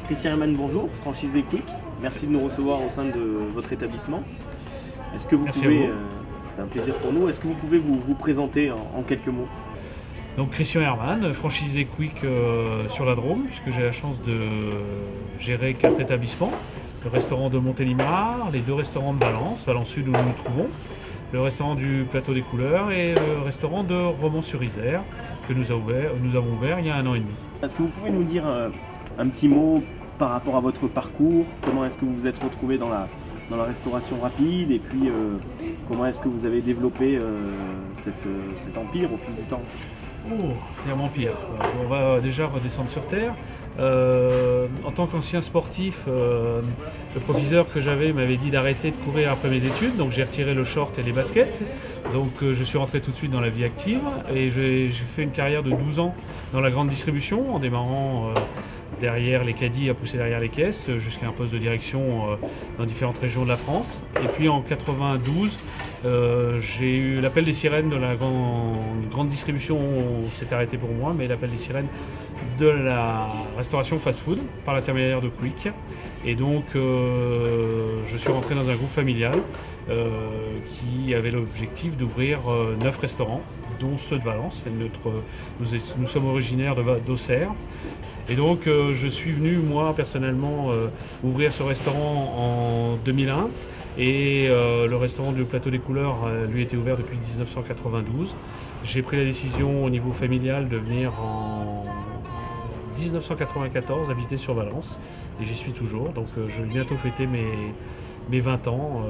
Christian Herman, bonjour, franchisé Quick. Merci de nous recevoir au sein de votre établissement. Est-ce que vous pouvez, c'est un plaisir pour nous, est-ce que vous pouvez vous présenter en quelques mots? Donc Christian Herman, franchisé Quick sur la Drôme, puisque j'ai la chance de gérer 4 établissements. Le restaurant de Montélimar, les 2 restaurants de Valence, Valence Sud où nous nous trouvons, le restaurant du Plateau des Couleurs et le restaurant de Romans-sur-Isère que nous avons ouvert il y a 1 an et demi. Est-ce que vous pouvez nous dire un petit mot par rapport à votre parcours? Comment est-ce que vous vous êtes retrouvé dans la restauration rapide et puis comment est-ce que vous avez développé cet empire au fil du temps? Oh, c'est un empire. On va déjà redescendre sur terre. En tant qu'ancien sportif, le proviseur que j'avais m'avait dit d'arrêter de courir après mes études, donc j'ai retiré le short et les baskets. Donc je suis rentré tout de suite dans la vie active et j'ai fait une carrière de 12 ans dans la grande distribution en démarrant derrière les caddies à pousser derrière les caisses jusqu'à un poste de direction dans différentes régions de la France. Et puis en 92, j'ai eu l'appel des sirènes de la grande distribution, s'est arrêté pour moi, mais l'appel des sirènes de la restauration fast-food par l'intermédiaire de Quick. Et donc je suis rentré dans un groupe familial qui avait l'objectif d'ouvrir 9 restaurants, dont ceux de Valence. Nous sommes originaires d'Auxerre. Et donc je suis venu moi personnellement ouvrir ce restaurant en 2001 et le restaurant du Plateau des Couleurs lui était ouvert depuis 1992. J'ai pris la décision au niveau familial de venir en 1994 habiter sur Valence et j'y suis toujours. Donc je vais bientôt fêter mes 20 ans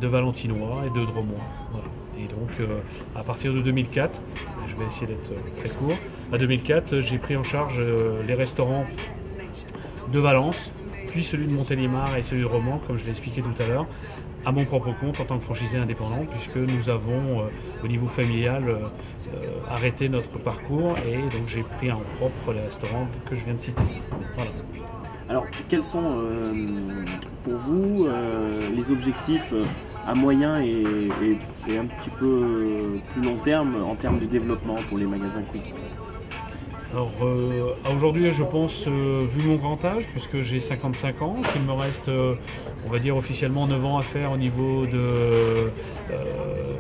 de Valentinois et de Dromois. Voilà. Et donc à partir de 2004, je vais essayer d'être très court, à 2004 j'ai pris en charge les restaurants de Valence, puis celui de Montélimar et celui de Romans, comme je l'ai expliqué tout à l'heure, à mon propre compte en tant que franchisé indépendant, puisque nous avons au niveau familial arrêté notre parcours et donc j'ai pris en propre les restaurants que je viens de citer. Voilà. Alors, quels sont pour vous les objectifs à moyen et un petit peu plus long terme en termes de développement pour les magasins Quick? Alors aujourd'hui je pense, vu mon grand âge, puisque j'ai 55 ans, qu'il me reste on va dire officiellement 9 ans à faire au niveau de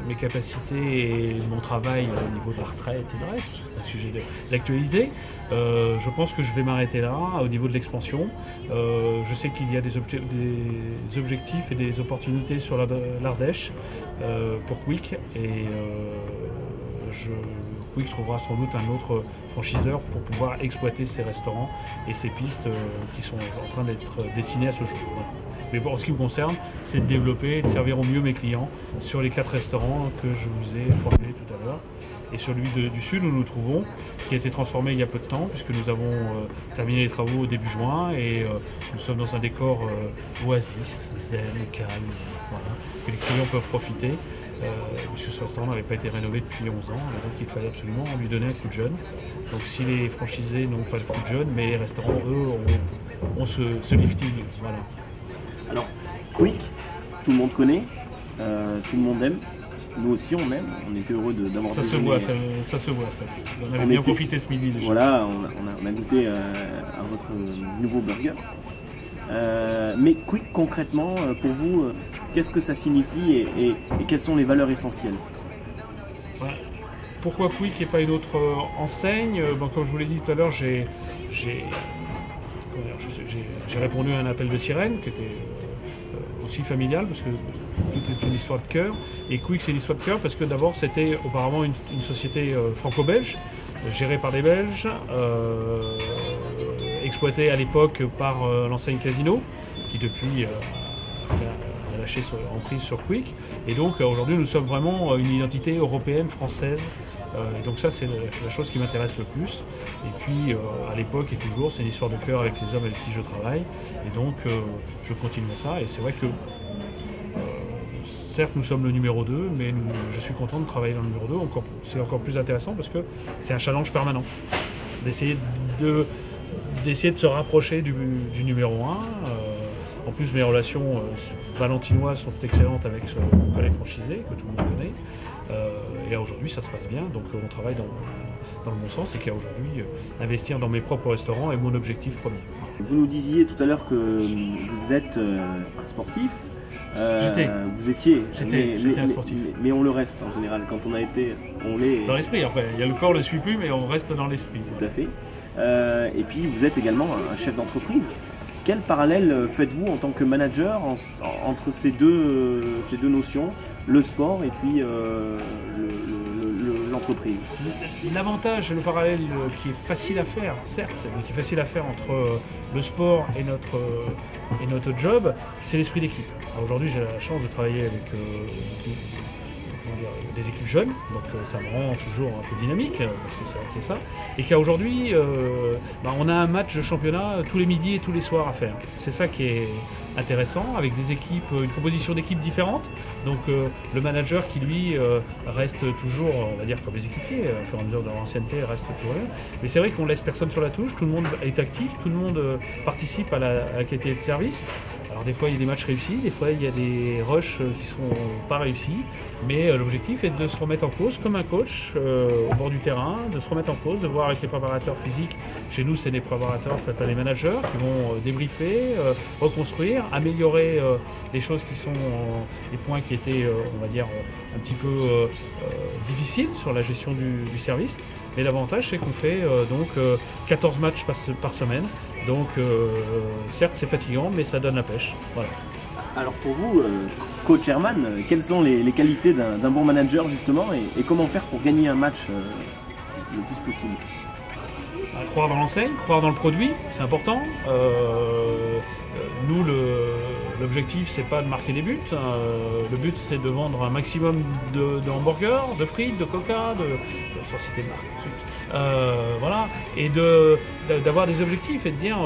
mes capacités et mon travail au niveau de la retraite et le reste, c'est un sujet d'actualité. Je pense que je vais m'arrêter là au niveau de l'expansion. Je sais qu'il y a des objectifs et des opportunités sur l'Ardèche pour Quick et Quick trouvera sans doute un autre franchiseur pour pouvoir exploiter ces restaurants et ces pistes qui sont en train d'être dessinées à ce jour. Voilà. Mais en ce qui me concerne, c'est de développer et de servir au mieux mes clients sur les 4 restaurants que je vous ai formulés tout à l'heure. Et celui du Sud où nous nous trouvons, qui a été transformé il y a peu de temps, puisque nous avons terminé les travaux au début juin et nous sommes dans un décor oasis, zen, calme, voilà, que les clients peuvent profiter. Puisque ce restaurant n'avait pas été rénové depuis 11 ans, et donc il fallait absolument lui donner un coup de jeune. Donc si les franchisés n'ont pas le coup de jeune, mais les restaurants, eux, ont ce lifting. Voilà. Alors, Quick, tout le monde connaît, tout le monde aime. Nous aussi on aime, on était heureux d'avoir ça se voit, ça. On avait bien profité ce midi déjà. Voilà, on a goûté à votre nouveau burger. Mais Quick, concrètement, pour vous, qu'est-ce que ça signifie et quelles sont les valeurs essentielles? Ouais. Pourquoi Quick et pas une autre enseigne? Comme je vous l'ai dit tout à l'heure, j'ai répondu à un appel de sirène qui était aussi familial parce que tout est une histoire de cœur. Et Quick, c'est une histoire de cœur parce que d'abord c'était auparavant une société franco-belge gérée par des Belges, exploitée à l'époque par l'enseigne Casino qui depuis a lâché en prise sur Quick. Et donc aujourd'hui nous sommes vraiment une identité européenne, française. Et donc ça c'est la chose qui m'intéresse le plus. Et puis à l'époque et toujours c'est une histoire de cœur avec les hommes avec qui je travaille. Et donc je continue ça. Et c'est vrai que certes nous sommes le numéro 2, mais je suis content de travailler dans le numéro 2. C'est encore plus intéressant parce que c'est un challenge permanent. D'essayer de se rapprocher du numéro 1. En plus, mes relations valentinoises sont excellentes avec mon collègue franchisé, que tout le monde connaît. Et aujourd'hui, ça se passe bien. Donc, on travaille dans le bon sens. Et qu'aujourd'hui, investir dans mes propres restaurants est mon objectif premier. Vous nous disiez tout à l'heure que vous êtes un sportif. Vous étiez. J'étais un sportif. Mais on le reste en général. Quand on a été, on l'est. Dans l'esprit, après. Il y a le corps, ne le suit plus, mais on reste dans l'esprit. Tout à fait. Et puis vous êtes également un chef d'entreprise. Quel parallèle faites-vous en tant que manager entre ces deux notions, le sport et puis l'entreprise? L'avantage, le parallèle qui est facile à faire, certes, mais qui est facile à faire entre le sport et notre job, c'est l'esprit d'équipe. Aujourd'hui, j'ai la chance de travailler avec des équipes jeunes, donc ça me rend toujours un peu dynamique, parce que c'est ça. Et qu'aujourd'hui, on a un match de championnat tous les midis et tous les soirs à faire. C'est ça qui est intéressant, avec des équipes, une composition d'équipes différentes. Donc le manager qui lui reste toujours, on va dire comme les équipiers, au fur et à mesure de l'ancienneté, reste toujours là. Mais c'est vrai qu'on laisse personne sur la touche, tout le monde est actif, tout le monde participe à la qualité de service. Alors des fois il y a des matchs réussis, des fois il y a des rushs qui sont pas réussis, mais l'objectif est de se remettre en cause comme un coach au bord du terrain, de se remettre en cause, de voir avec les préparateurs physiques. Chez nous c'est des préparateurs, c'est les managers qui vont débriefer, reconstruire, améliorer les choses qui sont les points qui étaient on va dire un petit peu difficiles sur la gestion du service. Mais l'avantage c'est qu'on fait 14 matchs par semaine. Donc certes c'est fatigant mais ça donne la pêche. Voilà. Alors pour vous, coach Herman, quelles sont les qualités d'un bon manager justement et comment faire pour gagner un match le plus possible? Croire dans l'enseigne, croire dans le produit, c'est important. Nous, l'objectif, c'est pas de marquer des buts. Le but, c'est de vendre un maximum de hamburgers, de frites, de coca, sans citer de marque ensuite. Voilà. Et d'avoir des objectifs et de dire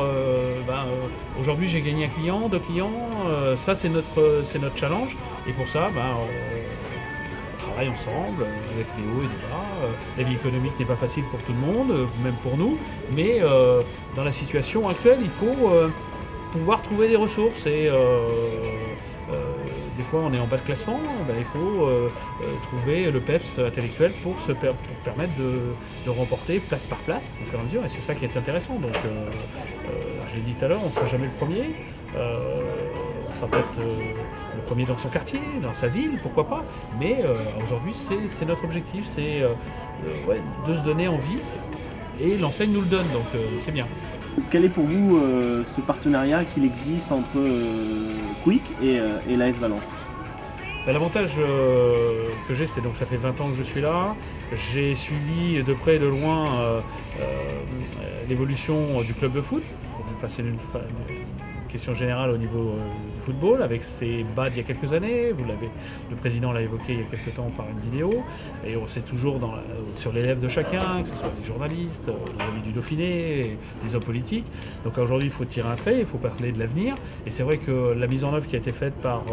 aujourd'hui, j'ai gagné un client, 2 clients. Ça, c'est notre challenge. Et pour ça, on travaille ensemble, avec des hauts et des bas. La vie économique n'est pas facile pour tout le monde, même pour nous. Mais dans la situation actuelle, il faut pouvoir trouver des ressources et des fois on est en bas de classement, il faut trouver le peps intellectuel pour permettre de remporter place par place au fur et à mesure et c'est ça qui est intéressant. Donc je l'ai dit tout à l'heure, on ne sera jamais le premier, on sera peut-être le premier dans son quartier, dans sa ville, pourquoi pas, mais aujourd'hui c'est notre objectif, c'est de se donner envie et l'enseigne nous le donne, donc c'est bien. Quel est pour vous ce partenariat qu'il existe entre Quick et l'AS Valence? L'avantage que j'ai, c'est donc ça fait 20 ans que je suis là. J'ai suivi de près et de loin l'évolution du club de foot. C'est une question générale au niveau du football, avec ses bas d'il y a quelques années. Le président l'a évoqué il y a quelques temps par une vidéo. Et c'est toujours sur les lèvres de chacun, que ce soit des journalistes, les amis du Dauphiné, les hommes politiques. Donc aujourd'hui, il faut tirer un trait, il faut parler de l'avenir. Et c'est vrai que la mise en œuvre qui a été faite par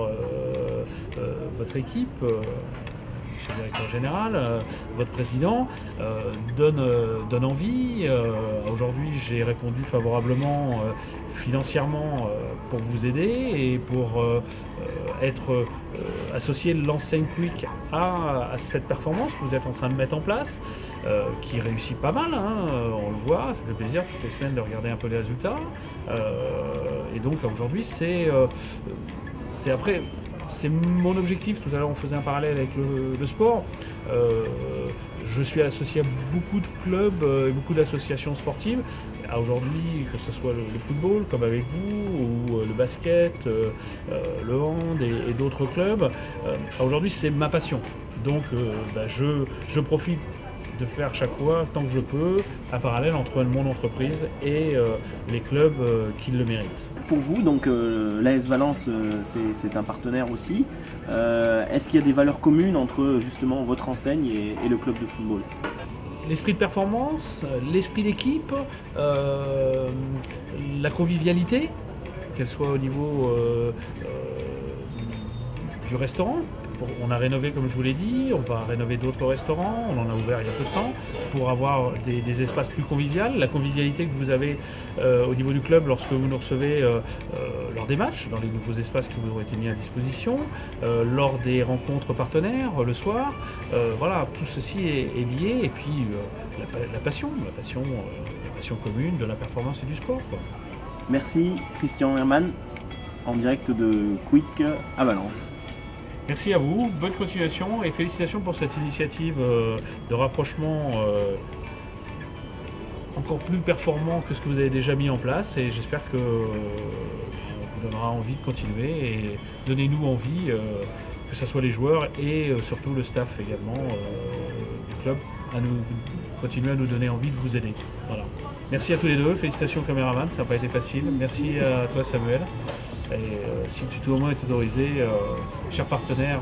votre équipe, le directeur général, votre président, donne envie. Aujourd'hui, j'ai répondu favorablement financièrement pour vous aider et pour être associé l'enseigne Quick à cette performance que vous êtes en train de mettre en place, qui réussit pas mal, on le voit, ça fait plaisir toutes les semaines de regarder un peu les résultats. Et donc aujourd'hui, c'est mon objectif. Tout à l'heure, on faisait un parallèle avec le sport. Je suis associé à beaucoup de clubs et beaucoup d'associations sportives. Aujourd'hui, que ce soit le football, comme avec vous, ou le basket, le hand et d'autres clubs, aujourd'hui, c'est ma passion. Donc, je profite de faire chaque fois, tant que je peux, un parallèle entre mon entreprise et les clubs qui le méritent. Pour vous, donc l'AS Valence, c'est un partenaire aussi. Est-ce qu'il y a des valeurs communes entre justement votre enseigne et le club de football? L'esprit de performance, l'esprit d'équipe, la convivialité, qu'elle soit au niveau du restaurant. On a rénové, comme je vous l'ai dit, on va rénover d'autres restaurants, on en a ouvert il y a peu de temps, pour avoir des espaces plus conviviaux. La convivialité que vous avez au niveau du club lorsque vous nous recevez lors des matchs, dans les nouveaux espaces qui vous ont été mis à disposition, lors des rencontres partenaires le soir. Voilà, tout ceci est lié, et puis la passion commune de la performance et du sport, quoi. Merci Christian Herman, en direct de Quick à Valence. Merci à vous, bonne continuation et félicitations pour cette initiative de rapprochement encore plus performant que ce que vous avez déjà mis en place, et j'espère que vous donnera envie de continuer, et donnez-nous envie, que ce soit les joueurs et surtout le staff également du club, à nous continuer à nous donner envie de vous aider. Voilà. Merci à tous les deux, félicitations caméraman, ça n'a pas été facile. Merci à toi Samuel. Et si le tutoiement est autorisé, chers partenaires,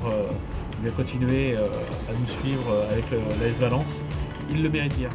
continuez à nous suivre avec l'AS Valence. Il le mérite bien.